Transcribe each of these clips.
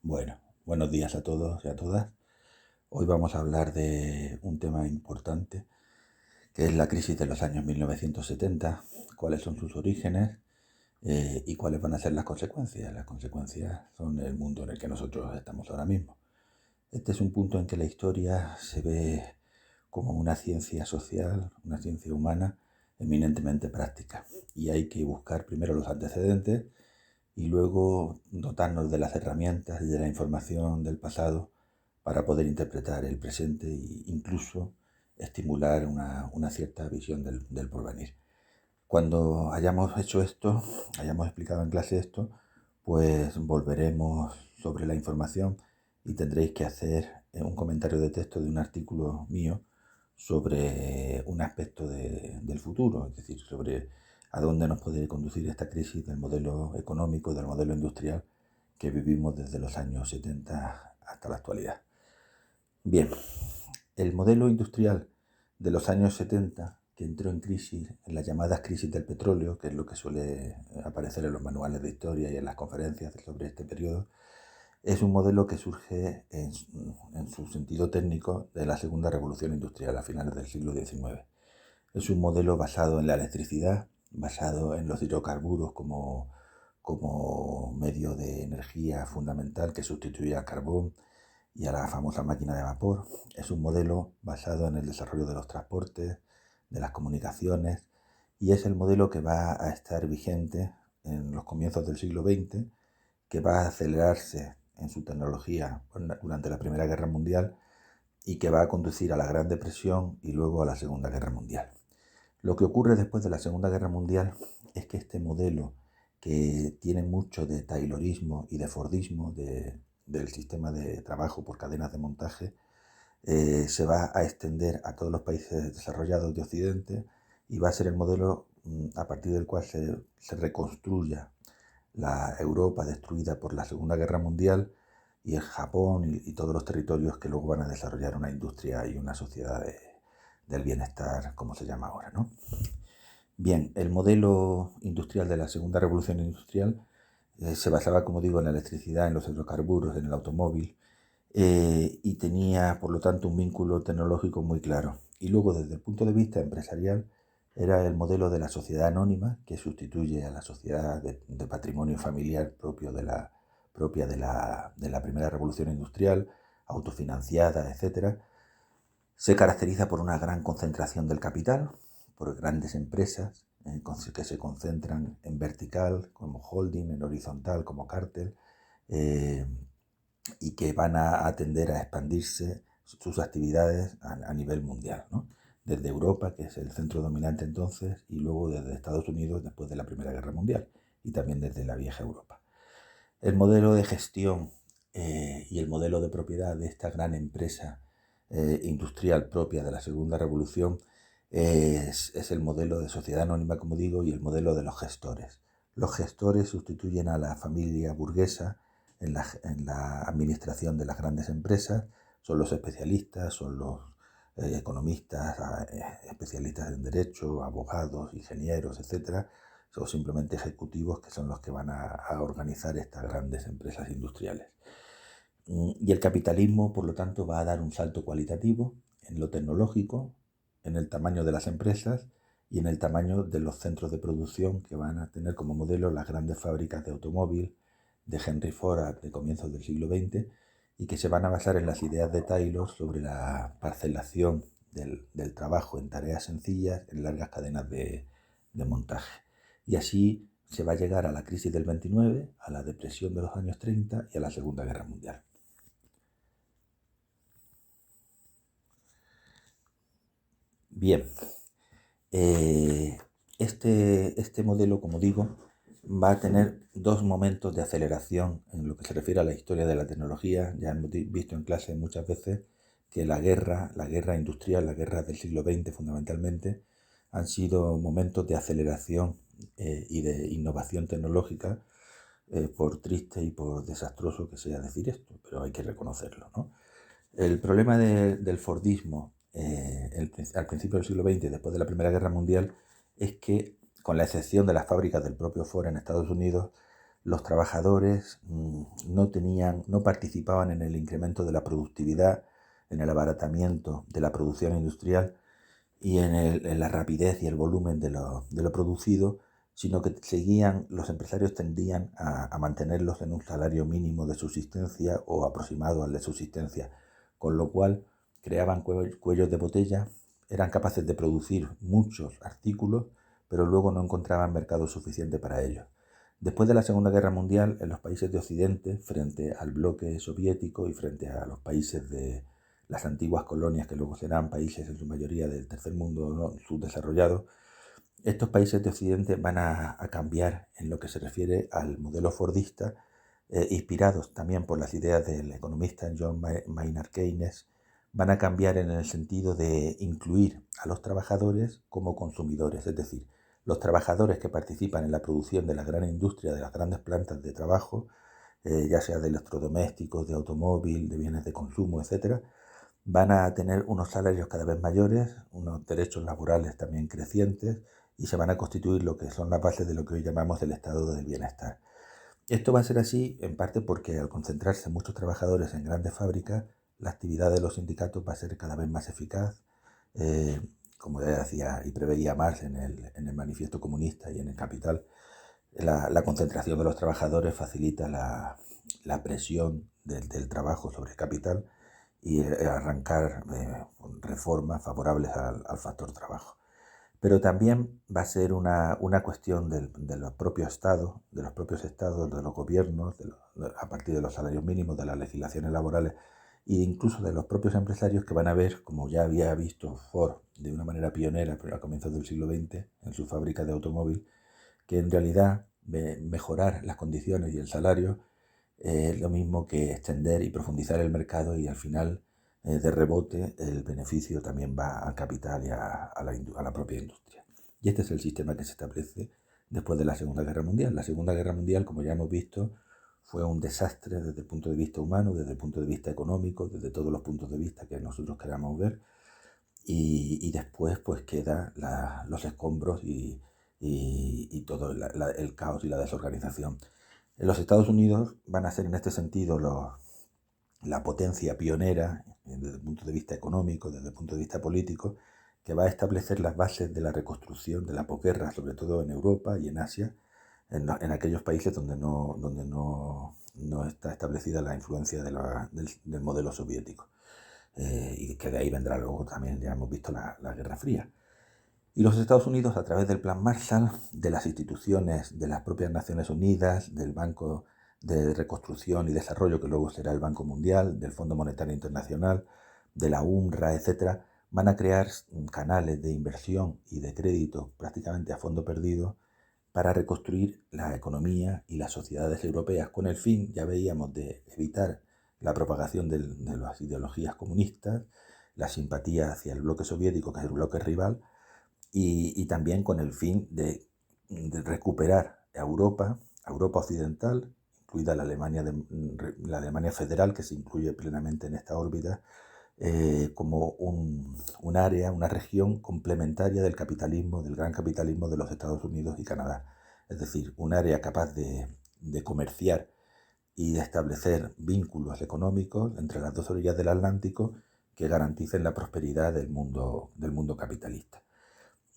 Bueno, buenos días a todos y a todas. Hoy vamos a hablar de un tema importante, que es la crisis de los años 1970, cuáles son sus orígenes y cuáles van a ser las consecuencias. Las consecuencias son el mundo en el que nosotros estamos ahora mismo. Este es un punto en que la historia se ve como una ciencia social, una ciencia humana eminentemente práctica. Y hay que buscar primero los antecedentes y luego dotarnos de las herramientas y de la información del pasado para poder interpretar el presente e incluso estimular una cierta visión del porvenir. Cuando hayamos hecho esto, hayamos explicado en clase esto, pues volveremos sobre la información y tendréis que hacer un comentario de texto de un artículo mío sobre un aspecto del futuro, es decir, sobre a dónde nos puede conducir esta crisis del modelo económico, del modelo industrial que vivimos desde los años 70 hasta la actualidad. Bien, el modelo industrial de los años 70, que entró en crisis, en las llamadas crisis del petróleo, que es lo que suele aparecer en los manuales de historia y en las conferencias sobre este periodo, es un modelo que surge en su sentido técnico de la segunda revolución industrial a finales del siglo XIX. Es un modelo basado en la electricidad, basado en los hidrocarburos como medio de energía fundamental que sustituye al carbón y a la famosa máquina de vapor. Es un modelo basado en el desarrollo de los transportes, de las comunicaciones, y es el modelo que va a estar vigente en los comienzos del siglo XX, que va a acelerarse en su tecnología durante la Primera Guerra Mundial y que va a conducir a la Gran Depresión y luego a la Segunda Guerra Mundial. Lo que ocurre después de la Segunda Guerra Mundial es que este modelo, que tiene mucho de taylorismo y de fordismo del sistema de trabajo por cadenas de montaje, se va a extender a todos los países desarrollados de Occidente y va a ser el modelo a partir del cual se reconstruya la Europa destruida por la Segunda Guerra Mundial y el Japón y todos los territorios que luego van a desarrollar una industria y una sociedad del bienestar, como se llama ahora, ¿no? Bien, el modelo industrial de la segunda revolución industrial se basaba, como digo, en la electricidad, en los hidrocarburos, en el automóvil y tenía, por lo tanto, un vínculo tecnológico muy claro. Y luego, desde el punto de vista empresarial, era el modelo de la sociedad anónima que sustituye a la sociedad de patrimonio familiar propia de la primera revolución industrial, autofinanciada, etc. Se caracteriza por una gran concentración del capital, por grandes empresas que se concentran en vertical, como holding, en horizontal, como cártel, eh, y que van a tender a expandirse sus actividades a nivel mundial, ¿no? Desde Europa, que es el centro dominante entonces, y luego desde Estados Unidos después de la Primera Guerra Mundial, y también desde la vieja Europa. El modelo de gestión y el modelo de propiedad de esta gran empresa industrial propia de la Segunda Revolución es el modelo de sociedad anónima, como digo, y el modelo de los gestores. Los gestores sustituyen a la familia burguesa en la administración de las grandes empresas, son los especialistas, son los economistas, especialistas en derecho, abogados, ingenieros, etcétera, o simplemente ejecutivos que son los que van a organizar estas grandes empresas industriales. Y el capitalismo, por lo tanto, va a dar un salto cualitativo en lo tecnológico, en el tamaño de las empresas y en el tamaño de los centros de producción que van a tener como modelo las grandes fábricas de automóvil de Henry Ford de comienzos del siglo XX y que se van a basar en las ideas de Taylor sobre la parcelación del trabajo en tareas sencillas en largas cadenas de montaje. Y así se va a llegar a la crisis del 29, a la depresión de los años 30 y a la Segunda Guerra Mundial. Bien, este modelo, como digo, va a tener dos momentos de aceleración en lo que se refiere a la historia de la tecnología. Ya hemos visto en clase muchas veces que la guerra industrial, la guerra del siglo XX fundamentalmente, han sido momentos de aceleración y de innovación tecnológica, por triste y por desastroso que sea decir esto, pero hay que reconocerlo, ¿no? El problema del Fordismo al principio del siglo XX, después de la Primera Guerra Mundial, es que, con la excepción de las fábricas del propio Ford en Estados Unidos, los trabajadores no participaban en el incremento de la productividad, en el abaratamiento de la producción industrial y en la rapidez y el volumen de lo producido, sino que los empresarios tendían a mantenerlos en un salario mínimo de subsistencia o aproximado al de subsistencia, con lo cual creaban cuellos de botella, eran capaces de producir muchos artículos, pero luego no encontraban mercado suficiente para ellos. Después de la Segunda Guerra Mundial, en los países de Occidente, frente al bloque soviético y frente a los países de las antiguas colonias, que luego serán países en su mayoría del tercer mundo subdesarrollado, estos países de Occidente van a cambiar en lo que se refiere al modelo fordista, inspirados también por las ideas del economista John Maynard Keynes. Van a cambiar en el sentido de incluir a los trabajadores como consumidores, es decir, los trabajadores que participan en la producción de la gran industria, de las grandes plantas de trabajo, ya sea de electrodomésticos, de automóvil, de bienes de consumo, etc., van a tener unos salarios cada vez mayores, unos derechos laborales también crecientes, y se van a constituir lo que son las bases de lo que hoy llamamos el estado del bienestar. Esto va a ser así en parte porque al concentrarse muchos trabajadores en grandes fábricas, la actividad de los sindicatos va a ser cada vez más eficaz. Como ya decía y preveía Marx en el Manifiesto Comunista y en el Capital, la concentración de los trabajadores facilita la presión del trabajo sobre el capital y arrancar reformas favorables al factor trabajo. Pero también va a ser una cuestión de los propios estados, de los gobiernos, a partir de los salarios mínimos, de las legislaciones laborales e incluso de los propios empresarios, que van a ver, como ya había visto Ford de una manera pionera a comienzos del siglo XX en su fábrica de automóvil, que en realidad mejorar las condiciones y el salario es lo mismo que extender y profundizar el mercado, y al final de rebote el beneficio también va al capital y a la propia industria. Y este es el sistema que se establece después de la Segunda Guerra Mundial. La Segunda Guerra Mundial, como ya hemos visto, fue un desastre desde el punto de vista humano, desde el punto de vista económico, desde todos los puntos de vista que nosotros queramos ver, y después pues queda los escombros y todo el caos y la desorganización. En los Estados Unidos van a ser en este sentido la potencia pionera desde el punto de vista económico, desde el punto de vista político, que va a establecer las bases de la reconstrucción de la posguerra, sobre todo en Europa y en Asia, en aquellos países donde no está establecida la influencia del modelo soviético. Y que de ahí vendrá luego también, ya hemos visto, la Guerra Fría. Y los Estados Unidos, a través del Plan Marshall, de las instituciones de las propias Naciones Unidas, del Banco de Reconstrucción y Desarrollo, que luego será el Banco Mundial, del Fondo Monetario Internacional, de la UNRWA, etc., van a crear canales de inversión y de crédito prácticamente a fondo perdido para reconstruir la economía y las sociedades europeas, con el fin, ya veíamos, de evitar la propagación de las ideologías comunistas, la simpatía hacia el bloque soviético, que es el bloque rival, y también con el fin de recuperar a Europa occidental, incluida la Alemania federal, que se incluye plenamente en esta órbita, como un área, una región complementaria del capitalismo, del gran capitalismo de los Estados Unidos y Canadá. Es decir, un área capaz de comerciar y de establecer vínculos económicos entre las dos orillas del Atlántico que garanticen la prosperidad del mundo capitalista.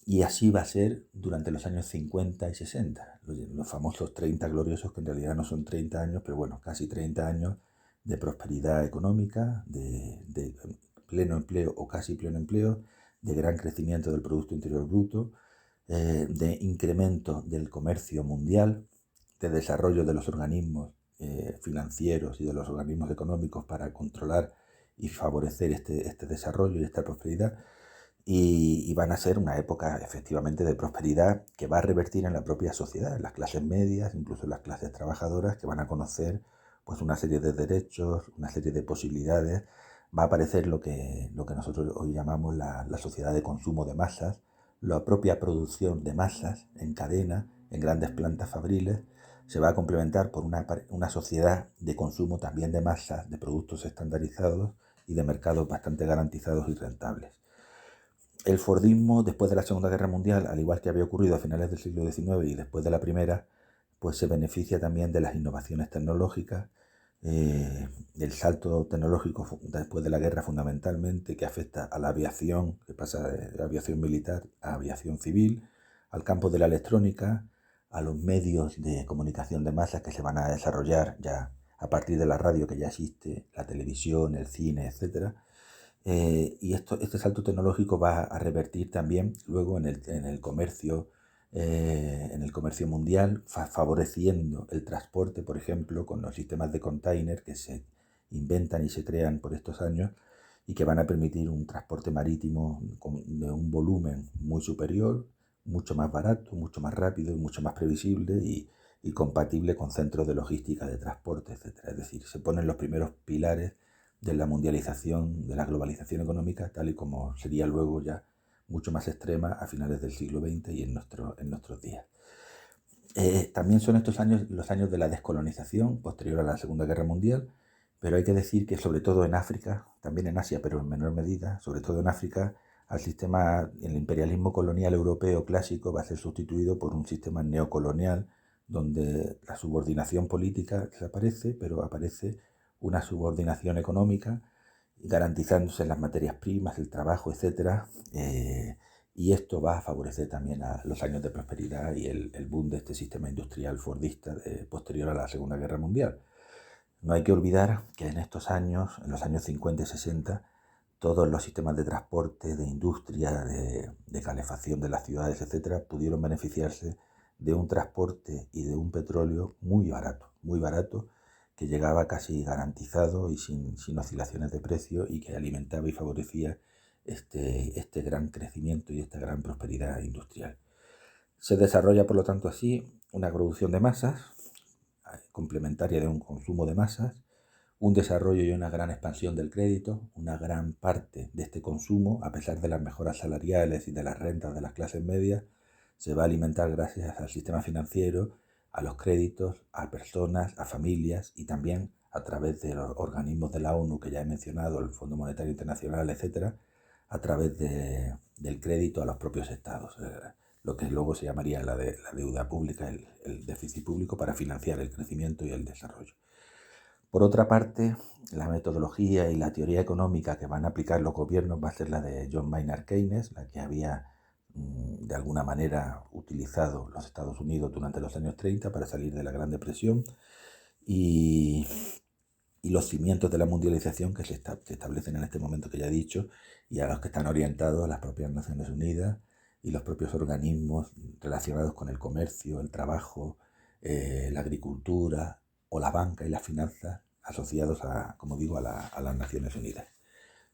Y así va a ser durante los años 50 y 60, los famosos 30 gloriosos, que en realidad no son 30 años, pero bueno, casi 30 años de prosperidad económica, de pleno empleo o casi pleno empleo, de gran crecimiento del Producto Interior Bruto, de incremento del comercio mundial, de desarrollo de los organismos financieros y de los organismos económicos para controlar y favorecer este desarrollo y esta prosperidad. Y van a ser una época efectivamente de prosperidad que va a revertir en la propia sociedad, en las clases medias, incluso en las clases trabajadoras, que van a conocer pues una serie de derechos, una serie de posibilidades. Va a aparecer lo que nosotros hoy llamamos la sociedad de consumo de masas, la propia producción de masas en cadena, en grandes plantas fabriles. Se va a complementar por una sociedad de consumo también de masas, de productos estandarizados y de mercados bastante garantizados y rentables. El Fordismo, después de la Segunda Guerra Mundial, al igual que había ocurrido a finales del siglo XIX y después de la Primera, pues se beneficia también de las innovaciones tecnológicas, el salto tecnológico después de la guerra fundamentalmente, que afecta a la aviación, que pasa de aviación militar a aviación civil, al campo de la electrónica, a los medios de comunicación de masas que se van a desarrollar ya a partir de la radio que ya existe, la televisión, el cine, etc. Y este salto tecnológico va a revertir también luego en el comercio, en el comercio mundial, favoreciendo el transporte, por ejemplo, con los sistemas de container que se inventan y se crean por estos años y que van a permitir un transporte marítimo de un volumen muy superior, mucho más barato, mucho más rápido y mucho más previsible y compatible con centros de logística, de transporte, etc. Es decir, se ponen los primeros pilares de la mundialización, de la globalización económica, tal y como sería luego ya mucho más extrema a finales del siglo XX y en nuestros días. También son estos años los años de la descolonización posterior a la Segunda Guerra Mundial, pero hay que decir que sobre todo en África, también en Asia, pero en menor medida, sobre todo en África, el imperialismo colonial europeo clásico va a ser sustituido por un sistema neocolonial donde la subordinación política desaparece, pero aparece una subordinación económica, garantizándose las materias primas, el trabajo, etc. Y esto va a favorecer también a los años de prosperidad y el boom de este sistema industrial fordista posterior a la Segunda Guerra Mundial. No hay que olvidar que en estos años, en los años 50 y 60, todos los sistemas de transporte, de industria, de calefacción de las ciudades, etc., pudieron beneficiarse de un transporte y de un petróleo muy barato, que llegaba casi garantizado y sin oscilaciones de precio y que alimentaba y favorecía este gran crecimiento y esta gran prosperidad industrial. Se desarrolla, por lo tanto, así una producción de masas, complementaria de un consumo de masas, un desarrollo y una gran expansión del crédito. Una gran parte de este consumo, a pesar de las mejoras salariales y de las rentas de las clases medias, se va a alimentar gracias al sistema financiero, a los créditos, a personas, a familias y también a través de los organismos de la ONU que ya he mencionado, el Fondo Monetario Internacional, etc., a través del crédito a los propios estados, lo que luego se llamaría la deuda pública, el déficit público para financiar el crecimiento y el desarrollo. Por otra parte, la metodología y la teoría económica que van a aplicar los gobiernos va a ser la de John Maynard Keynes, la que había de alguna manera utilizado los Estados Unidos durante los años 30 para salir de la Gran Depresión y los cimientos de la mundialización que se establecen en este momento que ya he dicho y a los que están orientados las propias Naciones Unidas y los propios organismos relacionados con el comercio, el trabajo, la agricultura o la banca y las finanzas asociados a, como digo, a las Naciones Unidas.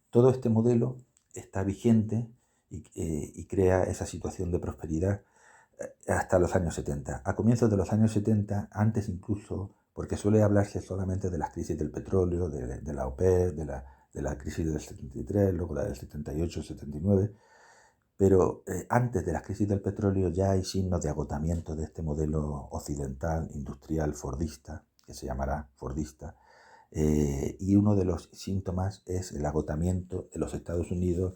Todo este modelo está vigente y crea esa situación de prosperidad hasta los años 70. A comienzos de los años 70, antes incluso, porque suele hablarse solamente de las crisis del petróleo, de la OPEP, de la crisis del 73, luego la del 78, 79, pero antes de la crisis del petróleo ya hay signos de agotamiento de este modelo occidental, industrial, fordista, que se llamará fordista, y uno de los síntomas es el agotamiento de los Estados Unidos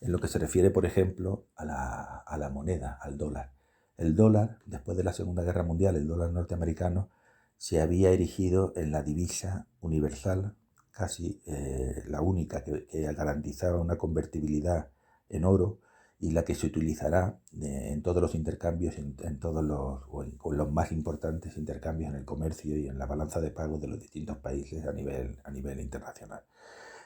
en lo que se refiere, por ejemplo, a la moneda, al dólar. El dólar, después de la Segunda Guerra Mundial, el dólar norteamericano, se había erigido en la divisa universal, casi la única que garantizaba una convertibilidad en oro y la que se utilizará en todos los intercambios, con los más importantes intercambios en el comercio y en la balanza de pagos de los distintos países a nivel internacional.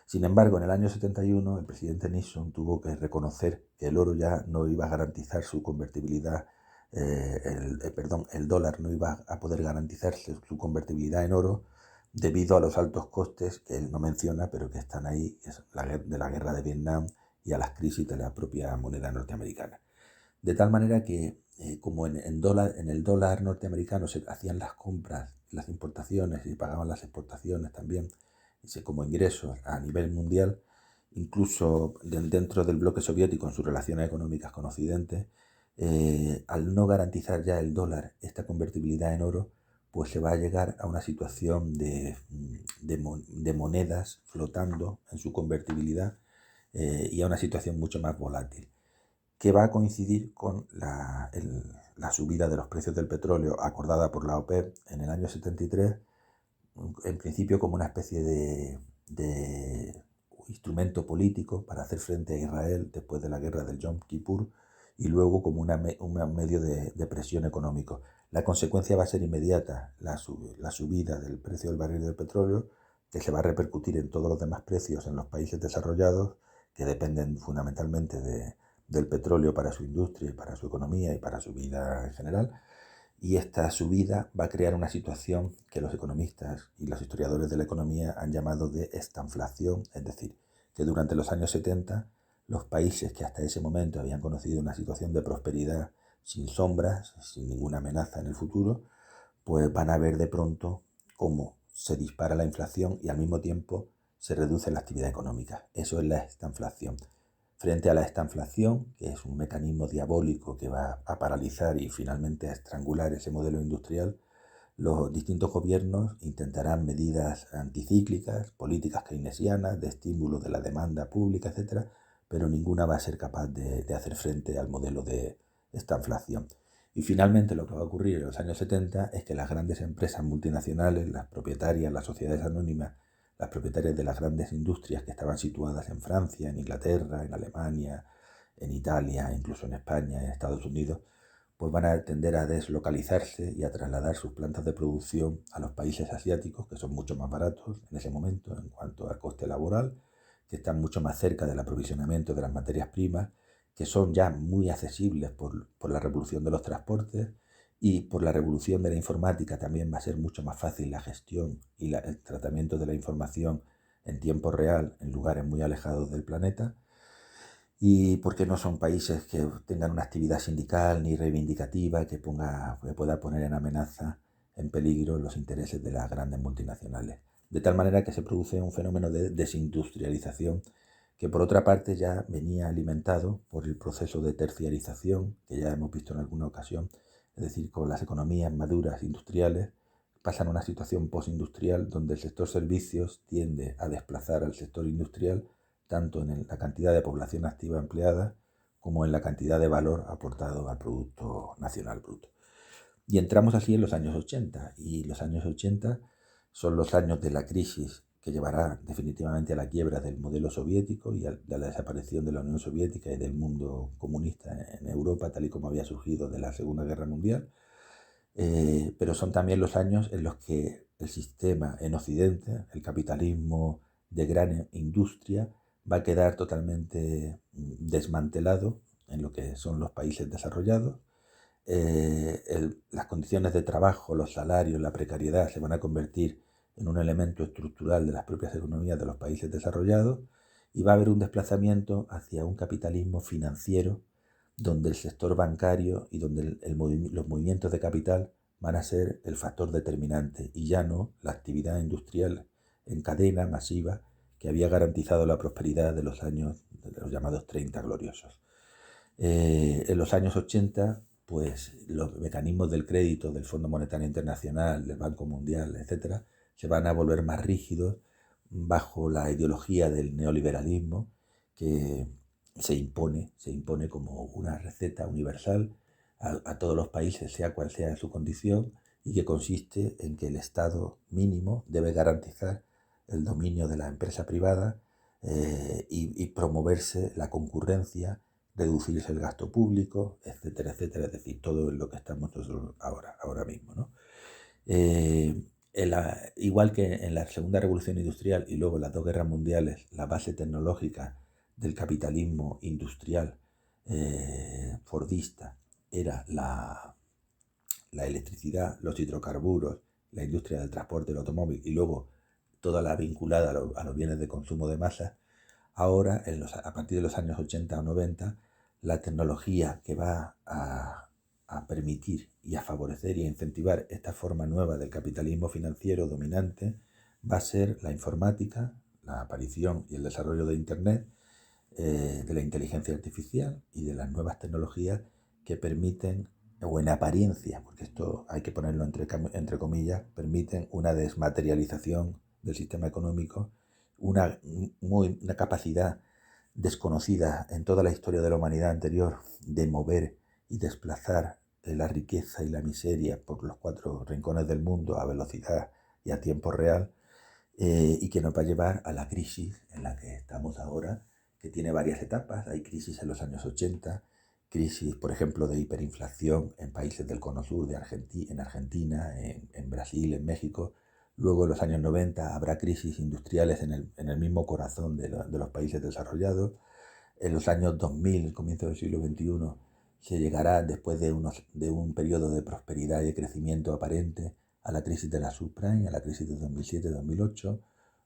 Sin embargo, en el año 71 el presidente Nixon tuvo que reconocer que el oro ya no iba a garantizar su convertibilidad, el dólar no iba a poder garantizarse su convertibilidad en oro debido a los altos costes que él no menciona, pero que están ahí, que es de la guerra de Vietnam y a las crisis de la propia moneda norteamericana. De tal manera que, como en el dólar norteamericano se hacían las compras, las importaciones y pagaban las exportaciones también, como ingresos a nivel mundial, incluso dentro del bloque soviético en sus relaciones económicas con Occidente, al no garantizar ya el dólar esta convertibilidad en oro, pues se va a llegar a una situación de monedas flotando en su convertibilidad y a una situación mucho más volátil. que va a coincidir con la subida de los precios del petróleo acordada por la OPEP en el año 73, en principio como una especie de instrumento político para hacer frente a Israel después de la guerra del Yom Kippur, y luego como un medio de presión económico. La consecuencia va a ser inmediata, la subida del precio del barril del petróleo, que se va a repercutir en todos los demás precios en los países desarrollados, que dependen fundamentalmente del petróleo para su industria y para su economía y para su vida en general. Y esta subida va a crear una situación que los economistas y los historiadores de la economía han llamado de estanflación, es decir, que durante los años 70 los países que hasta ese momento habían conocido una situación de prosperidad sin sombras, sin ninguna amenaza en el futuro, pues van a ver de pronto cómo se dispara la inflación y al mismo tiempo se reduce la actividad económica. Eso es la estanflación. Frente a la estanflación, que es un mecanismo diabólico que va a paralizar y finalmente a estrangular ese modelo industrial, los distintos gobiernos intentarán medidas anticíclicas, políticas keynesianas, de estímulo de la demanda pública, etc., pero ninguna va a ser capaz de hacer frente al modelo de estanflación. Y finalmente lo que va a ocurrir en los años 70 es que las grandes empresas multinacionales, las propietarias, las sociedades anónimas, las propietarias de las grandes industrias que estaban situadas en Francia, en Inglaterra, en Alemania, en Italia, incluso en España, en Estados Unidos, pues van a tender a deslocalizarse y a trasladar sus plantas de producción a los países asiáticos, que son mucho más baratos en ese momento en cuanto a coste laboral, que están mucho más cerca del aprovisionamiento de las materias primas, que son ya muy accesibles por la revolución de los transportes, y por la revolución de la informática también va a ser mucho más fácil la gestión y el tratamiento de la información en tiempo real en lugares muy alejados del planeta, y porque no son países que tengan una actividad sindical ni reivindicativa que pueda poner en amenaza, en peligro, los intereses de las grandes multinacionales. De tal manera que se produce un fenómeno de desindustrialización que por otra parte ya venía alimentado por el proceso de terciarización que ya hemos visto en alguna ocasión, es decir, con las economías maduras industriales pasan a una situación postindustrial donde el sector servicios tiende a desplazar al sector industrial tanto en la cantidad de población activa empleada como en la cantidad de valor aportado al Producto Nacional Bruto. Y entramos así en los años 80, y los años 80 son los años de la crisis que llevará definitivamente a la quiebra del modelo soviético y a la desaparición de la Unión Soviética y del mundo comunista en Europa, tal y como había surgido de la Segunda Guerra Mundial. Pero son también los años en los que el sistema en Occidente, el capitalismo de gran industria, va a quedar totalmente desmantelado en lo que son los países desarrollados. Las condiciones de trabajo, los salarios, la precariedad se van a convertir en un elemento estructural de las propias economías de los países desarrollados, y va a haber un desplazamiento hacia un capitalismo financiero donde el sector bancario y donde los movimientos de capital van a ser el factor determinante y ya no la actividad industrial en cadena masiva que había garantizado la prosperidad de los años de los llamados 30 gloriosos. En los años 80, pues los mecanismos del crédito del Fondo Monetario Internacional, del Banco Mundial, etcétera, se van a volver más rígidos bajo la ideología del neoliberalismo que se impone como una receta universal a todos los países, sea cual sea su condición, y que consiste en que el Estado mínimo debe garantizar el dominio de la empresa privada y promoverse la concurrencia, reducirse el gasto público, etcétera, etcétera, es decir, todo en lo que estamos nosotros ahora mismo, ¿no? Igual que en la Segunda Revolución Industrial y luego en las dos guerras mundiales, la base tecnológica del capitalismo industrial fordista era la electricidad, los hidrocarburos, la industria del transporte, el automóvil y luego toda la vinculada a los bienes de consumo de masa. Ahora, a partir de los años 80 o 90, la tecnología que va a permitir y a favorecer y a incentivar esta forma nueva del capitalismo financiero dominante va a ser la informática, la aparición y el desarrollo de Internet, de la inteligencia artificial y de las nuevas tecnologías que permiten, o en apariencia, porque esto hay que ponerlo entre comillas, permiten una desmaterialización del sistema económico, una capacidad desconocidas en toda la historia de la humanidad anterior, de mover y desplazar la riqueza y la miseria por los 4 rincones del mundo a velocidad y a tiempo real, y que nos va a llevar a la crisis en la que estamos ahora, que tiene varias etapas. Hay crisis en los años 80, crisis, por ejemplo, de hiperinflación en países del cono sur, en Argentina, en Brasil, en México. Luego, en los años 90, habrá crisis industriales en el mismo corazón de los países desarrollados. En los años 2000, el comienzo del siglo XXI, se llegará, después de un periodo de prosperidad y de crecimiento aparente, a la crisis de la subprime, a la crisis de 2007-2008.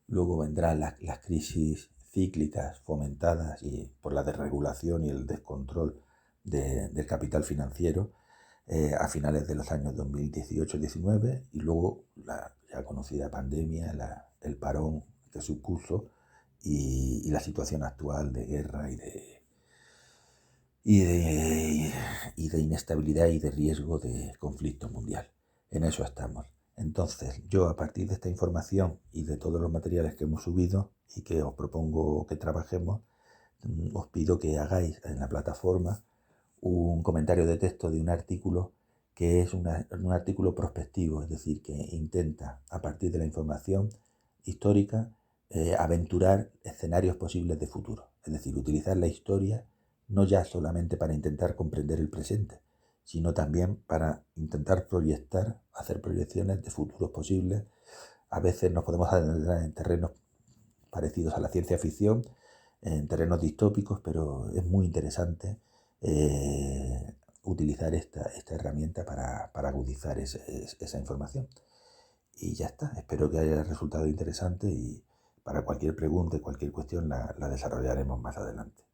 Luego vendrán las crisis cíclicas fomentadas por la desregulación y el descontrol del capital financiero, a finales de los años 2018-19, y luego la ya conocida pandemia, el parón que supuso, y la situación actual de guerra y de inestabilidad y de riesgo de conflicto mundial. En eso estamos. Entonces, yo, a partir de esta información y de todos los materiales que hemos subido y que os propongo que trabajemos, os pido que hagáis en la plataforma un comentario de texto de un artículo que es un artículo prospectivo, es decir, que intenta, a partir de la información histórica, aventurar escenarios posibles de futuro. Es decir, utilizar la historia no ya solamente para intentar comprender el presente, sino también para intentar proyectar, hacer proyecciones de futuros posibles. A veces nos podemos adentrar en terrenos parecidos a la ciencia ficción, en terrenos distópicos, pero es muy interesante utilizar esta herramienta para agudizar esa información. Y ya está, espero que haya resultado interesante, y para cualquier pregunta y cualquier cuestión la desarrollaremos más adelante.